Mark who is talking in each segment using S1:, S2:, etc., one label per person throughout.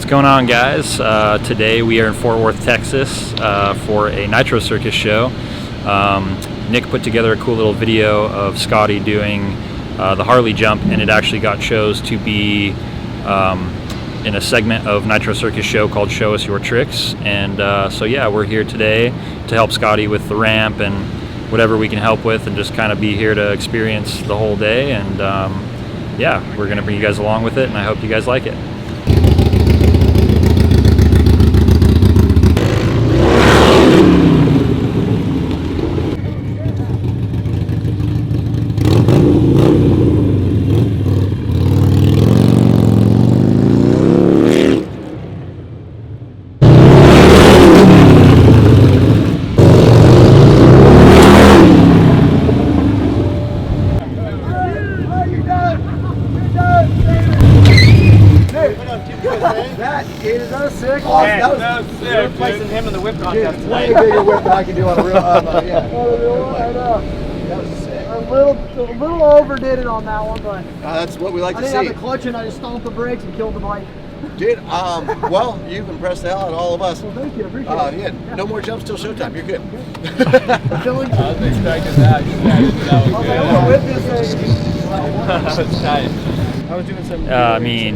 S1: going on, guys? Today we are in Fort Worth, Texas for a Nitro Circus show. Nick put together a cool little video of Scotty doing the Harley jump, and it actually got chose to be in a segment of Nitro Circus show called Show Us Your Tricks. And so yeah, we're here today to help Scotty with the ramp and whatever we can help with, and just kind of be here to experience the whole day. And yeah, we're going to bring you guys along with it, and I hope you guys like it.
S2: You're replacing him in the whip contest
S3: today. Way bigger whip than I can do on a real, yeah.
S2: I know.
S3: That was sick.
S2: A little overdid it on that one, but
S3: that's what we like to see.
S2: I didn't have the clutch, and I just stomped the brakes and killed the bike.
S3: Dude, well, you've impressed the hell out of all of us.
S2: Well, thank you. I appreciate it.
S3: Yeah, no more jumps till showtime. You're good.
S2: I was
S4: expecting that. That was good.
S2: That's tight. I was doing some.
S1: I mean,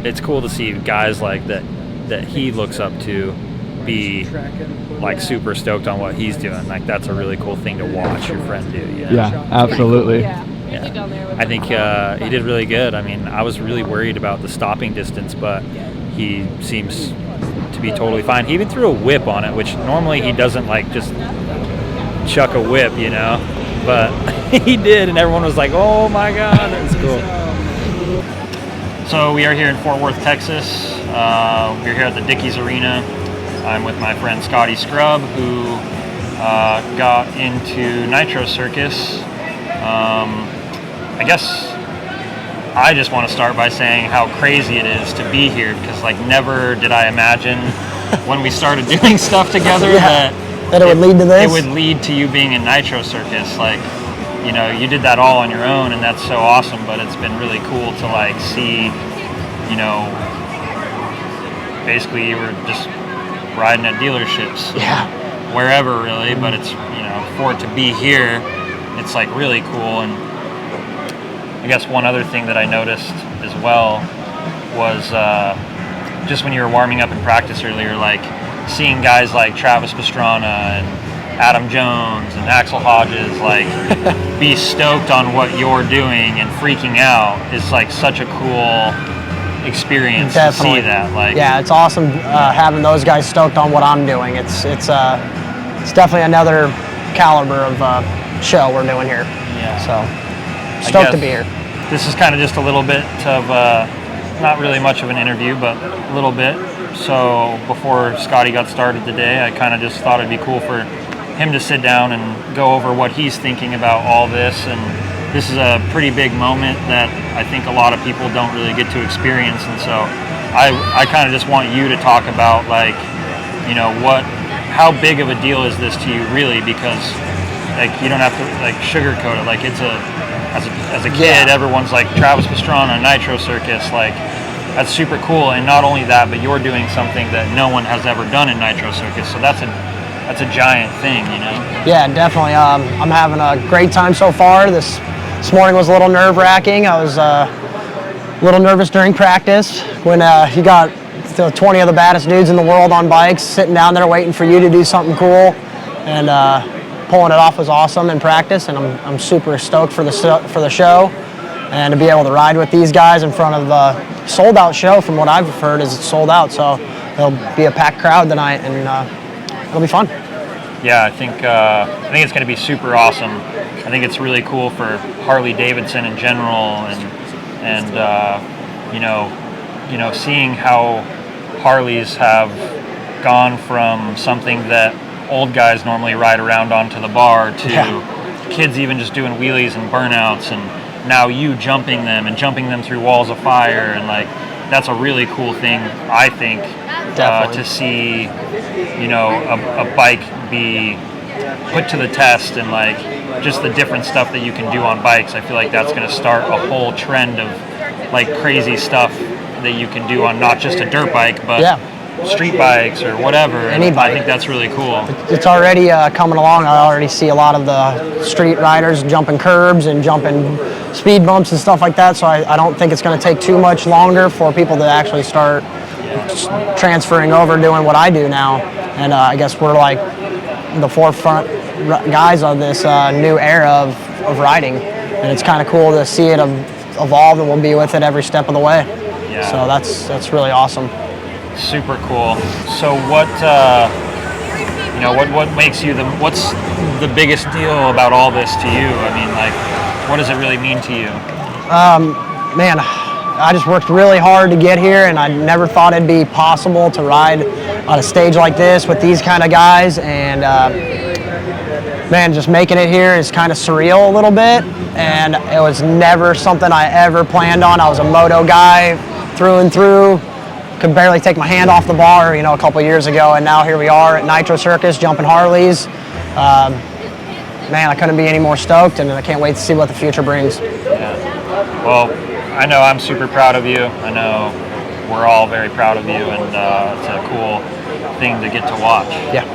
S1: it's cool to see guys like that he looks up to be like super stoked on what he's doing. Like, that's a really cool thing to watch your friend do. You know?
S4: Yeah, absolutely.
S1: Yeah. I think he did really good. I mean, I was really worried about the stopping distance, but he seems to be totally fine. He even threw a whip on it, which normally he doesn't like just chuck a whip, you know, but he did, and everyone was like, oh my God, that's cool. So we are here in Fort Worth, Texas. We're here at the Dickies Arena. I'm with my friend Scotty Scrub, who got into Nitro Circus. I guess I just want to start by saying how crazy it is to be here, because like never did I imagine when we started doing stuff together that
S2: it would lead to this.
S1: It would lead to you being in Nitro Circus. Like, you know, you did that all on your own, and that's so awesome, but it's been really cool to like see, you know, basically you were just riding at dealerships.
S2: Yeah.
S1: Wherever really, but it's, you know, for it to be here, it's like really cool. And I guess one other thing that I noticed as well was just when you were warming up in practice earlier, like seeing guys like Travis Pastrana and Adam Jones and Axell Hodges like be stoked on what you're doing and freaking out is like such a cool experience.
S2: Definitely.
S1: To see that. Like,
S2: yeah, it's awesome having those guys stoked on what I'm doing. It's definitely another caliber of show we're doing here.
S1: Yeah.
S2: So stoked to be here.
S1: This is kind of just a little bit of not really much of an interview, but a little bit. So before Scotty got started today, I kind of just thought it'd be cool for him to sit down and go over what he's thinking about all this. And this is a pretty big moment that I think a lot of people don't really get to experience. And so I kind of just want you to talk about, like, you know, how big of a deal is this to you really? Because like you don't have to like sugarcoat it. Like, it's as a kid, everyone's like Travis Pastrana, Nitro Circus, like that's super cool. And not only that, but you're doing something that no one has ever done in Nitro Circus. So that's a giant thing, you know? Yeah,
S2: definitely. I'm having a great time so far. This morning was a little nerve-wracking. I was a little nervous during practice when you got 20 of the baddest dudes in the world on bikes sitting down there waiting for you to do something cool, and pulling it off was awesome in practice. And I'm super stoked for the show, and to be able to ride with these guys in front of a sold-out show. From what I've heard, is it's sold out, so there'll be a packed crowd tonight, and it'll be fun.
S1: Yeah, I think it's going to be super awesome. I think it's really cool for Harley Davidson in general, and you know, seeing how Harleys have gone from something that old guys normally ride around onto the bar to kids even just doing wheelies and burnouts, and now you jumping them through walls of fire, and like that's a really cool thing, I think, to see, you know, a bike be put to the test, and like just the different stuff that you can do on bikes. I feel like that's going to start a whole trend of like crazy stuff that you can do on not just a dirt bike, but street bikes or whatever.
S2: Any bike.
S1: I think that's really cool.
S2: It's already coming along. I already see a lot of the street riders jumping curbs and jumping speed bumps and stuff like that, so I don't think it's going to take too much longer for people to actually start transferring over doing what I do now. And I guess we're like the forefront guys of this new era of riding, and it's kind of cool to see it evolve, and we'll be with it every step of the way.
S1: Yeah.
S2: So that's really awesome.
S1: Super cool. So what what makes you what's the biggest deal about all this to you? I mean, like, what does it really mean to you?
S2: Man, I just worked really hard to get here, and I never thought it'd be possible to ride on a stage like this with these kind of guys. And man, just making it here is kind of surreal a little bit, and it was never something I ever planned on. I was a moto guy through and through. Could barely take my hand off the bar, a couple years ago, and now here we are at Nitro Circus jumping Harleys. Man, I couldn't be any more stoked, and I can't wait to see what the future brings.
S1: Yeah. Well, I know I'm super proud of you. I know we're all very proud of you, and it's a cool thing to get to watch.
S2: Yeah,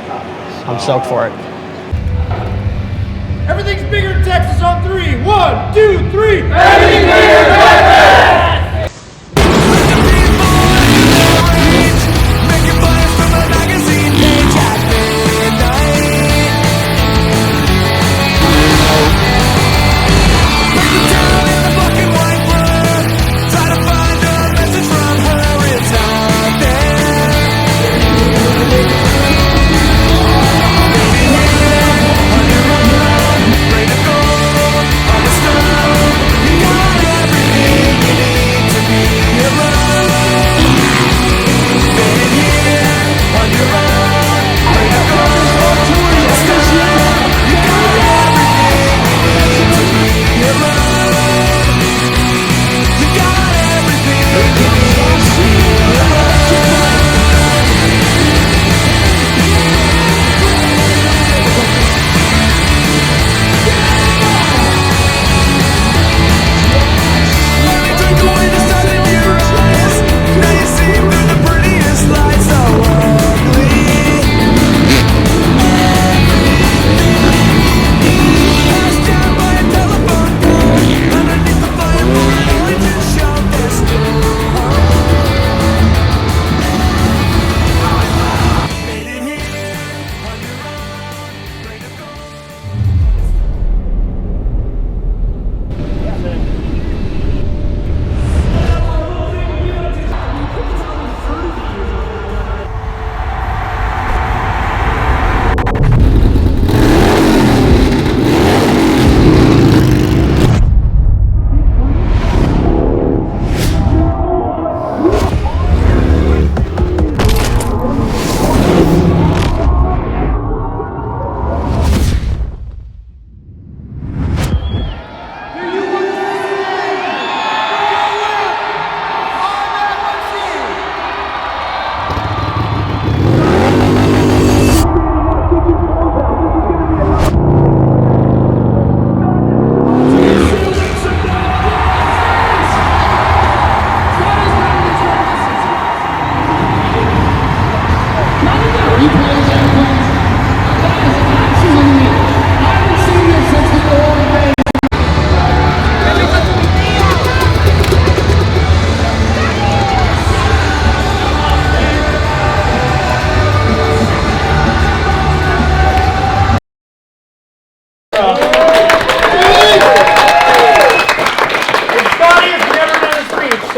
S2: I'm stoked for it.
S5: Everything's bigger in Texas on 3. 1, 2, 3.
S6: Everything's bigger in Texas!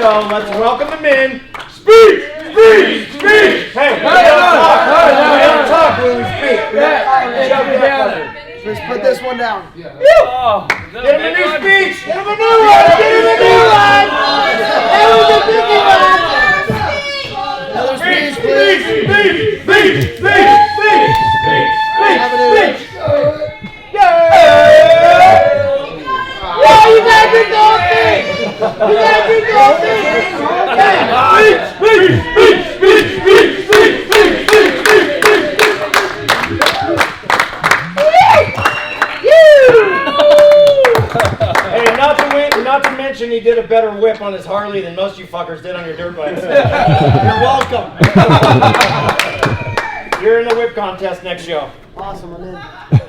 S5: So let's welcome them in. Speech! Speech! Speech! Hey, we don't talk when we speak.
S2: Let's put this one down.
S5: Get him a new speech! Get him a new one! Get him a new one! That was a biggie one! Another speech, please! Speech! Speech! Speech! Speech! Speech! Speech! Yeah, you gotta drink the whole thing! You gotta drink the whole thing! Speech! Speech! Speech! Speech! Speech! Speech! Speech! Speech! Hey, not to mention mention he did a better whip on his Harley than most you fuckers did on your dirt bikes. You're welcome. You're in the whip contest next show.
S2: Awesome, I'm in.